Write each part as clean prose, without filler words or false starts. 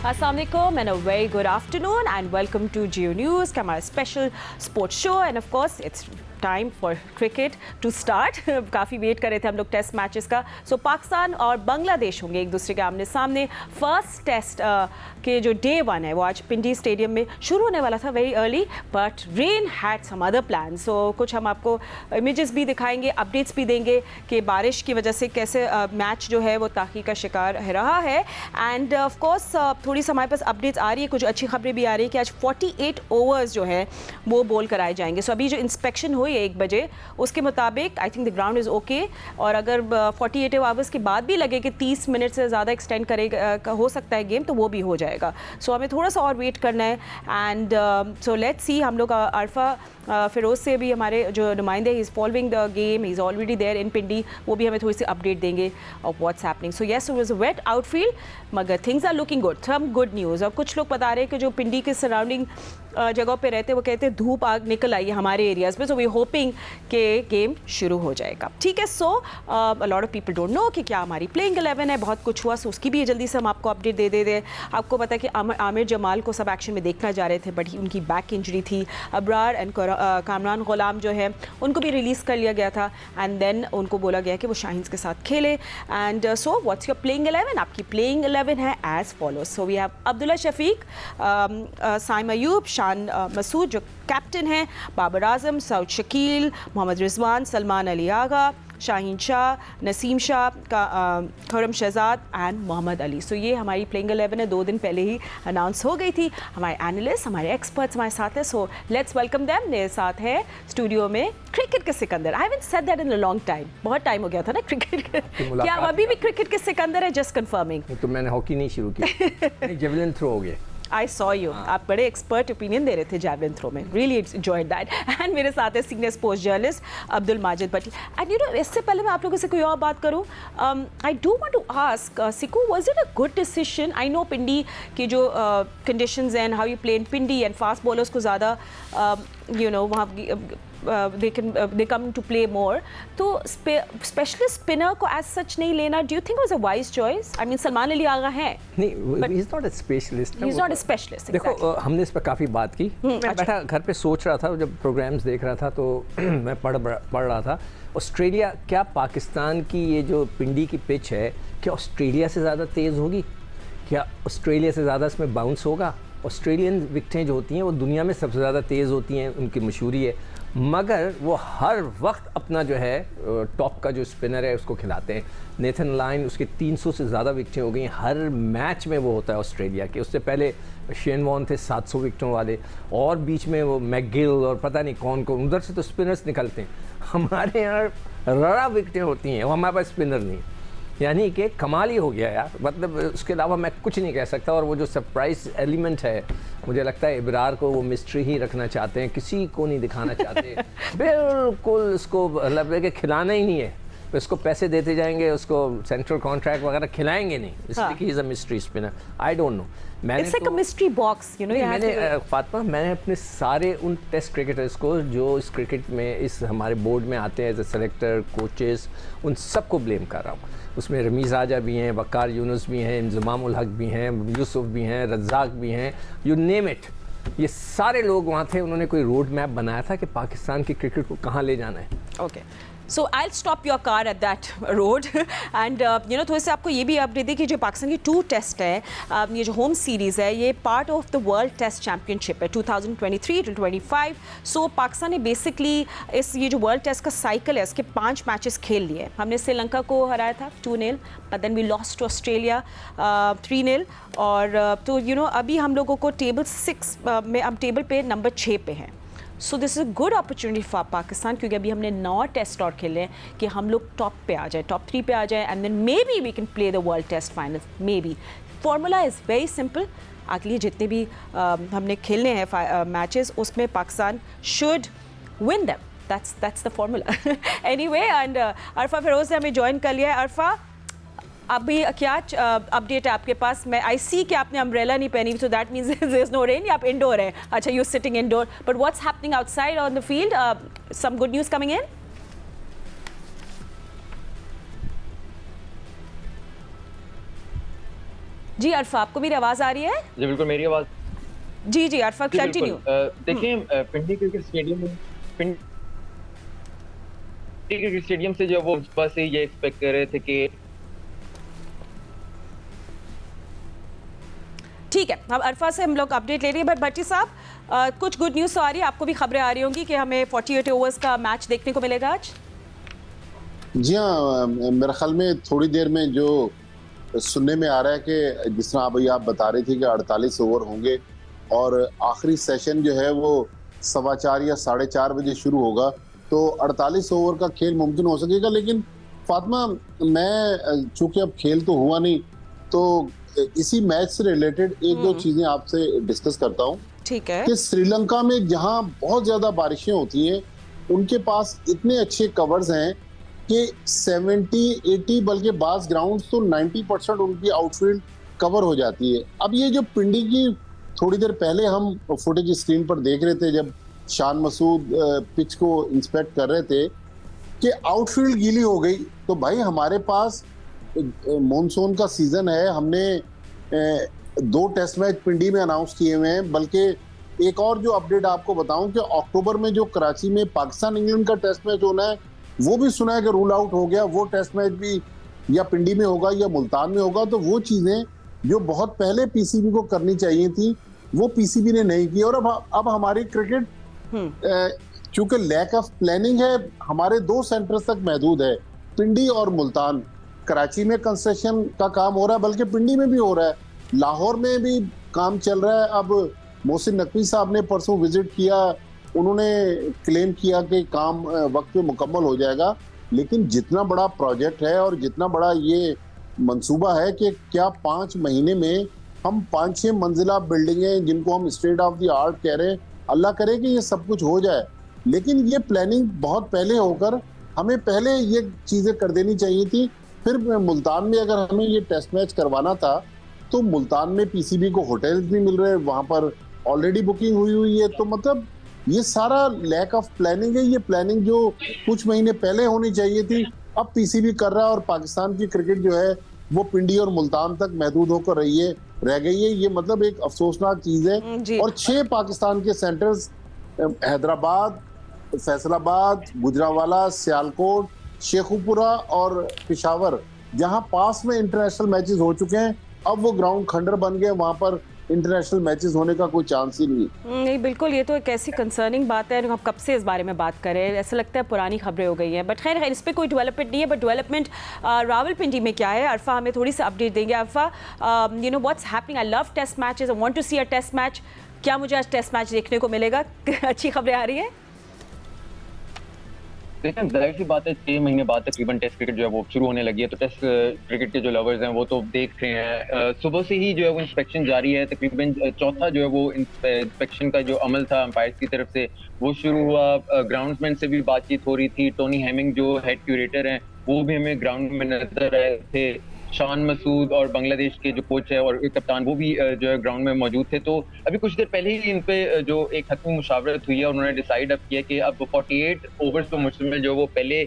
Assalamu alaikum and a very good afternoon and welcome to Geo News, हमारा special sports show and of course it's time for cricket to start. काफ़ी wait कर रहे थे हम लोग test matches का। सो पाकिस्तान और बांग्लादेश होंगे एक दूसरे के आमने सामने। फर्स्ट टेस्ट के जो डे 1 है वो आज पिंडी स्टेडियम में शुरू होने वाला था very early, but rain had some other plan. So कुछ हम आपको इमेजेस भी दिखाएंगे, अपडेट्स भी देंगे कि बारिश की वजह से कैसे मैच जो है वो ताख़ीर का शिकार रहा है। एंड ऑफ कोर्स थोड़ी सी हमारे पास अपडेट्स आ रही है, कुछ अच्छी खबरें भी आ रही है कि आज 48 ओवर्स जो है वो बॉल कराए जाएंगे। सो अभी जो इंस्पेक्शन हुई 1 बजे उसके मुताबिक I think the ground is okay, और अगर 48 आवर्स के बाद भी लगे कि 30 मिनट से ज़्यादा एक्सटेंड करेगा हो सकता है गेम, तो वो भी हो जाएगा। सो हमें थोड़ा सा और वेट करना है। एंड सो लेट्स सी, हम लोग अरफा फिरोज़ से भी हमारे जो नुमाइंदे he is following the game, he is already there in Pindi, वो भी हमें थोड़ी सी अपडेट देंगे of what's happening. So yes, it was a wet outfield मगर things are looking good, some good news. और कुछ लोग बता रहे हैं कि जो पिंडी के सराउंडिंग जगह पे रहते हैं वो कहते हैं धूप आग निकल आई है हमारे एरियाज़ में, सो वी होपिंग कि गेम शुरू हो जाएगा। ठीक है, so a lot of people don't know कि क्या हमारी प्लेइंग 11 है, बहुत कुछ हुआ, सो उसकी भी जल्दी से हम आपको अपडेट दे दें। आपको पता है कि आमिर जमाल को सब एक्शन में देखना जा रहे थे, बट उनकी बैक इंजरी थी। अबरार एंड कामरान गुलाम जो है उनको भी रिलीज़ कर लिया गया था, एंड देन उनको बोला गया कि वो शाहीन्स के साथ खेले। And so what's your playing 11? आपकी प्लेइंग 11 है as follows. So we have Abdullah Shafique, Saim Ayub, Shan Masood जो कैप्टन हैं, बाबर आजम, सऊद शकील, मोहम्मद रिजवान, सलमान अली आगा, शाहीन शाह, नसीम शाह, खुरम शहजाद एंड मोहम्मद अली। सो ये हमारी प्लेइंग 11 है, 2 दिन पहले ही अनाउंस हो गई थी। हमारे एनालिस्ट, हमारे एक्सपर्ट्स हमारे साथ हैं, सो लेट्स वेलकम देम। मेरे साथ है स्टूडियो में क्रिकेट के Sikandar. I haven't said that in a long time, बहुत टाइम हो गया था ना क्रिकेट क्या अभी भी क्रिकेट के सिकंदर है? Just confirming. तो मैंने हॉकी नहीं शुरू की, जेवलिन थ्रो हो गया। आई सॉ यू, आप बड़े एक्सपर्ट ओपिनियन दे रहे थे जैवलिन थ्रो में, रियली एंजॉयड दैट। एंड मेरे साथ है senior sports journalist Abdul Majid Patel. And you know, इससे पहले मैं आप लोगों से कोई और बात करूं, I do want to ask Siku, was it a good decision? I know Pindi की जो conditions and how you play in Pindi and fast bowlers को ज़्यादा यू नो वहाँ they come to play more, तो स्पेशलिस्ट स्पिनर को एज सच नहीं लेना, do you think was a wise choice? I mean Salman Ali Agha है नहीं, he is not a specialist, he is not a specialist. देखो हमने इस पर काफ़ी बात की। मैं बैठा घर पे सोच रहा था, जब प्रोग्राम्स देख रहा था तो मैं पढ़ रहा था ऑस्ट्रेलिया, क्या पाकिस्तान की ये जो पिंडी की पिच है क्या ऑस्ट्रेलिया से ज़्यादा तेज़ होगी? क्या ऑस्ट्रेलिया से ज़्यादा इसमें बाउंस होगा? ऑस्ट्रेलियन विकेटें जो होती हैं वो दुनिया में सबसे ज़्यादा तेज़ होती हैं, उनकी मशहूरी है, मगर वो हर वक्त अपना जो है टॉप का जो स्पिनर है उसको खिलाते हैं। नेथन लाइन, उसके 300 से ज़्यादा विकेटें हो गई, हर मैच में वो होता है ऑस्ट्रेलिया के। उससे पहले शेन वॉर्न थे 700 विकेटों वाले, और बीच में वो मैकगिल और पता नहीं कौन कौन, उधर से तो स्पिनर्स निकलते हैं। हमारे यहाँ रड़ा विकेटें होती हैं, वो हमारे पास स्पिनर नहीं, यानी कि कमाल ही हो गया यार। मतलब उसके अलावा मैं कुछ नहीं कह सकता। और वो जो सरप्राइज एलिमेंट है, मुझे लगता है इब्रार को वो मिस्ट्री ही रखना चाहते हैं, किसी को नहीं दिखाना चाहते। बिल्कुल उसको मतलब कि खिलाना ही नहीं है, उसको पैसे देते जाएंगे, उसको सेंट्रल कॉन्ट्रैक्ट वगैरह खिलाएंगे नहीं, इसलिए कि is a mystery spinner. I don't know, मैंने तो मिस्ट्री बॉक्स यू नो मैंने फातिमा, मैंने अपने सारे उन टेस्ट क्रिकेटर्स को जो इस क्रिकेट में इस हमारे बोर्ड में आते हैं एज ए सेलेक्टर, कोचेस, उन सबको ब्लेम कर रहा हूँ। उसमें रमीज़ आजा भी हैं, वक़ार यूनुस भी हैं, इंज़माम उल हक भी हैं, यूसुफ भी हैं, रज़ाक भी हैं, यू नेम इट, ये सारे लोग वहाँ थे। उन्होंने कोई रोड मैप बनाया था कि पाकिस्तान की क्रिकेट को कहाँ ले जाना है। Okay, so I stop your car at that road and you know थोड़े से आपको ये भी अपडेट दी कि जो पाकिस्तान की 2 टेस्ट है, ये जो होम सीरीज़ है, ये part of the world test championship है 2023-25। सो पाकिस्तान ने बेसिकली ये जो वर्ल्ड टेस्ट का साइकिल है इसके 5 मैचेस खेल लिए। हमने श्रीलंका को हराया था 2-0, but then we lost to Australia 3-0। और तो यू नो अभी हम लोगों को टेबल 6 में, अब टेबल पे नंबर 6 पे हैं। So this is a good opportunity for Pakistan, क्योंकि अभी हमने 9 टेस्ट और खेले हैं कि हम लोग टॉप पे आ जाए, टॉप 3 पे आ जाए, and then maybe we can play the world test final. Maybe formula is very simple, अगली जितने भी हमने खेलने हैं मैचेस उसमें Pakistan should win them, that's the formula. Anyway, and Arfa Feroze ने हमें ज्वाइन कर लिया है। अरफा, अभी क्या अपडेट है आपके पास? मैं आई सी कि आपने अम्ब्रेला नहीं पहनी, so that means there is no rain, आप इंडोर हैं। अच्छा, you sitting indoor, but what's happening outside on the field? Some good news coming in? जी अरफा, आपको मेरी आवाज़ आ रही है? जी बिल्कुल, मेरी आवाज़। जी जी अरफा, जी बिल्कुल। कंटिन्यू। देखिए, पिंडी क्रिकेट स्टेडियम से जो वो बस ये एक्सपेक्ट कर रहे थे कि ठीक है, अब अरफा से हम लोग अपडेट ले रही है। बट भट्टी साहब, कुछ गुड न्यूज़ तो आ रही है, आपको भी खबरें आ रही होंगी कि हमें 48 ओवर्स का मैच देखने को मिलेगा आज। जी हाँ, मेरे ख्याल में थोड़ी देर में जो सुनने में आ रहा है कि जिस तरह अभी आप बता रही थी कि 48 ओवर होंगे और आखिरी सेशन जो है वो 4:15 या 4:30 बजे शुरू होगा, तो 48 ओवर का खेल मुमकिन हो सकेगा। लेकिन फातिमा, मैं चूंकि अब खेल तो हुआ नहीं, तो इसी मैच से रिलेटेड एक दो चीजें आपसे डिस्कस करता हूँ। ठीक है। कि श्रीलंका में जहां बहुत ज्यादा बारिशें होती हैं, उनके पास इतने अच्छे कवर्स हैं कि 70-80 बल्कि बास ग्राउंड तो 90% उनकी आउटफील्ड कवर हो जाती है। अब ये जो पिंडी की थोड़ी देर पहले हम फुटेज स्क्रीन पर देख रहे थे, जब शान मसूद पिच को इंस्पेक्ट कर रहे थे कि आउटफील्ड गीली हो गई, तो भाई हमारे पास मॉनसून का सीजन है। हमने 2 टेस्ट मैच पिंडी में अनाउंस किए हुए हैं। बल्कि एक और जो अपडेट आपको बताऊं कि अक्टूबर में जो कराची में पाकिस्तान इंग्लैंड का टेस्ट मैच होना है, वो भी सुना है कि रूल आउट हो गया। वो टेस्ट मैच भी या पिंडी में होगा या मुल्तान में होगा। तो वो चीजें जो बहुत पहले पीसीबी को करनी चाहिए थी, वो पीसीबी ने नहीं की। और अब हमारी क्रिकेट चूंकि लैक ऑफ प्लानिंग है, हमारे 2 सेंटर्स तक महदूद है, पिंडी और मुल्तान। कराची में कंस्ट्रक्शन का काम हो रहा है, बल्कि पिंडी में भी हो रहा है, लाहौर में भी काम चल रहा है। अब मोहसिन नकवी साहब ने परसों विजिट किया, उन्होंने क्लेम किया कि काम वक्त पे मुकम्मल हो जाएगा। लेकिन जितना बड़ा प्रोजेक्ट है और जितना बड़ा ये मंसूबा है कि क्या 5 महीने में हम 5-6 मंजिला बिल्डिंगें, जिनको हम स्टेट ऑफ द आर्ट कह रहे हैं, अल्लाह करे कि ये सब कुछ हो जाए। लेकिन ये प्लानिंग बहुत पहले होकर हमें पहले ये चीजें कर देनी चाहिए थी। फिर मुल्तान में अगर हमें ये टेस्ट मैच करवाना था, तो मुल्तान में पीसीबी को होटल्स नहीं मिल रहे, वहां पर ऑलरेडी बुकिंग हुई है। तो मतलब ये सारा लैक ऑफ प्लानिंग है। ये प्लानिंग जो कुछ महीने पहले होनी चाहिए थी, अब पीसीबी कर रहा है। और पाकिस्तान की क्रिकेट जो है वो पिंडी और मुल्तान तक महदूद होकर रह गई है। ये मतलब एक अफसोसनाक चीज है। और 6 पाकिस्तान के सेंटर्स, हैदराबाद, फैसलाबाद, गुजरावाला, सियालकोट, शेखुपुरा और पेशावर, जहां पास में इंटरनेशनल मैचेस हो चुके हैं, अब वो ग्राउंड खंडर बन गए, वहां पर इंटरनेशनल मैचेस होने का कोई चांस ही नहीं। नहीं, बिल्कुल, ये तो एक ऐसी कंसर्निंग बात है। हम कब से इस बारे में बात कर रहे हैं, ऐसा लगता है पुरानी खबरें हो गई हैं। बट खैर इस पर कोई डेवलपमेंट नहीं है। बट डेवलपमेंट रावलपिंडी में क्या है, अरफा हमें थोड़ी सी अपडेट देंगे। Arfa, you know what's happening, I love test matches, I want to see a test match. क्या मुझे आज टेस्ट मैच देखने को मिलेगा? अच्छी खबरें आ रही है। देखिए, जाहिर सी बात है, 6 महीने बाद तकरीबन टेस्ट क्रिकेट जो है वो शुरू होने लगी है। तो टेस्ट क्रिकेट के जो लवर्स हैं वो तो देख रहे हैं। सुबह से ही जो है वो इंस्पेक्शन जारी है। तकरीबन चौथा जो है वो इंस्पेक्शन का जो अमल था अंपायर्स की तरफ से वो शुरू हुआ। ग्राउंडसमैन से भी बातचीत हो रही थी। टोनी हेमिंग जो हेड क्यूरेटर हैं वो भी हमें ग्राउंड में नजर आए थे। शान मसूद और बांग्लादेश के जो कोच है और कप्तान, वो भी जो है ग्राउंड में मौजूद थे। तो अभी कुछ देर पहले ही इन पे जो एक हतमी मुशावरत हुई है, उन्होंने डिसाइड अब किया कि अब 48 ओवर्स पर मुश्तमिल जो वो पहले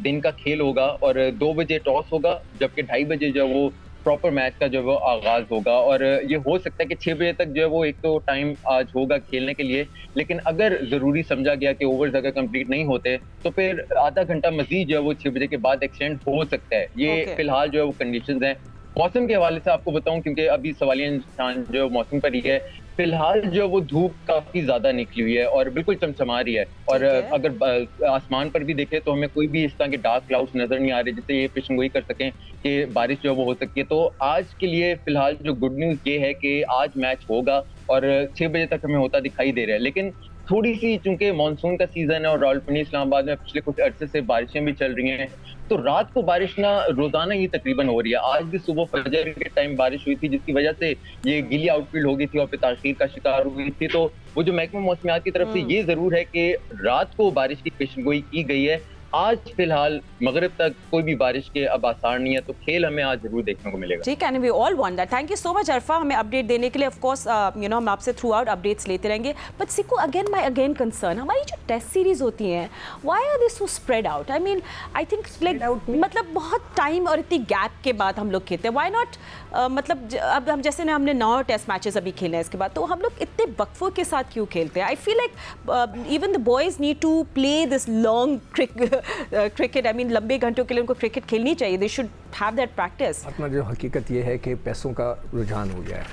दिन का खेल होगा और 2 बजे टॉस होगा, जबकि 2:30 बजे जो वो प्रॉपर मैच का जो वो आगाज होगा। और ये हो सकता है कि 6 बजे तक जो है वो एक तो टाइम आज होगा खेलने के लिए, लेकिन अगर जरूरी समझा गया कि ओवर्स अगर कंप्लीट नहीं होते तो फिर आधा घंटा मजीद जो है वो 6 बजे के बाद एक्सटेंड हो सकता है। ये फिलहाल जो है वो कंडीशंस हैं। मौसम के हवाले से आपको बताऊं, क्योंकि अभी सवालिया निशान जो मौसम पर ही है, फिलहाल जो वो धूप काफी ज्यादा निकली हुई है और बिल्कुल चमचमा रही है। और अगर आसमान पर भी देखें तो हमें कोई भी इस तरह के डार्क क्लाउड्स नजर नहीं आ रहे जिससे ये पेशेंगोई कर सकें कि बारिश जो है वो हो सकती है। तो आज के लिए फिलहाल जो गुड न्यूज ये है कि आज मैच होगा और 6 बजे तक हमें होता दिखाई दे रहा है। लेकिन थोड़ी सी, चूंकि मानसून का सीजन है और रावलपिंडी इस्लामाबाद में पिछले कुछ अरसे से बारिशें भी चल रही हैं, तो रात को बारिश ना रोजाना ही तकरीबन हो रही है। आज भी सुबह फजर के टाइम बारिश हुई थी, जिसकी वजह से ये गीली आउटफील्ड हो गई थी और फिर ताखीर का शिकार हुई थी। तो वो जो महकमा मौसमियात की तरफ से ये जरूर है कि रात को बारिश की पेशगोई की गई है, आज फिलहाल मगरिब तक कोई भी बारिश के अब आसार नहीं है, तो खेल हमें आज जरूर देखने को मिलेगा। ठीक है, and we all want that. Thank you so much Arfa, हमें अपडेट देने के लिए। ऑफ कोर्स यू नो हम आपसे थ्रू आउट अपडेट्स लेते रहेंगे। बट सिको अगेन माय कंसर्न, हमारी जो टेस्ट सीरीज होती हैं why are they so spread out? I mean I think like मतलब बहुत टाइम और इतनी गैप के बाद हम लोग खेलते हैं। व्हाई नॉट मतलब अब हम जैसे हमने 9 टेस्ट मैचेस अभी खेले हैं इसके बाद, तो हम लोग इतने वक्फों के साथ क्यों खेलते हैं? I feel like even the boys need to play this long cricket. I mean लंबे घंटों के लिए उनको क्रिकेट खेलनी चाहिए। They should have that practice. अपना जो हकीकत ये है कि पैसों का रुझान हो गया है,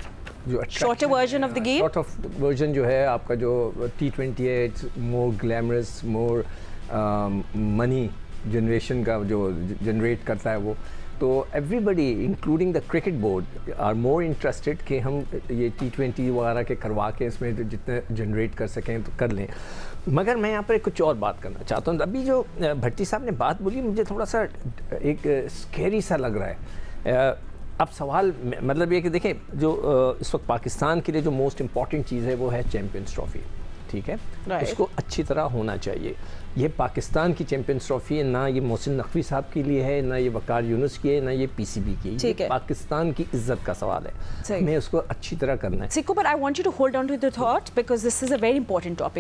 जो shorter version of the game, short of version जो है आपका, जो T20 है, it's more glamorous, more money generation का जो जनरेट करता है वो। तो everybody including the cricket board are more interested कि हम ये T20 वगैरह के करवा के इसमें जितने जनरेट कर सकें तो कर लें। मगर मैं यहाँ पर कुछ और बात करना चाहता हूँ। अभी जो भट्टी साहब ने बात बोली, मुझे थोड़ा सा एक स्कैरी सा लग रहा है। अब सवाल मतलब ये कि देखें, जो इस वक्त पाकिस्तान के लिए जो मोस्ट इम्पॉर्टेंट चीज़ है वो है चैम्पियंस ट्रॉफी, ठीक है? उसको अच्छी तरह होना चाहिए। ये पाकिस्तान की चैम्पियंस ट्रॉफी है, ना ये मोहसिन नकवी साहब के लिए है, ना ये वकार यूनुस की है, ना ये PCB की है। ये पाकिस्तान की इज्जत का सवाल है, हमें उसको अच्छी तरह करना है। Siko, but I want you to hold on to the thought because this is a very important topic.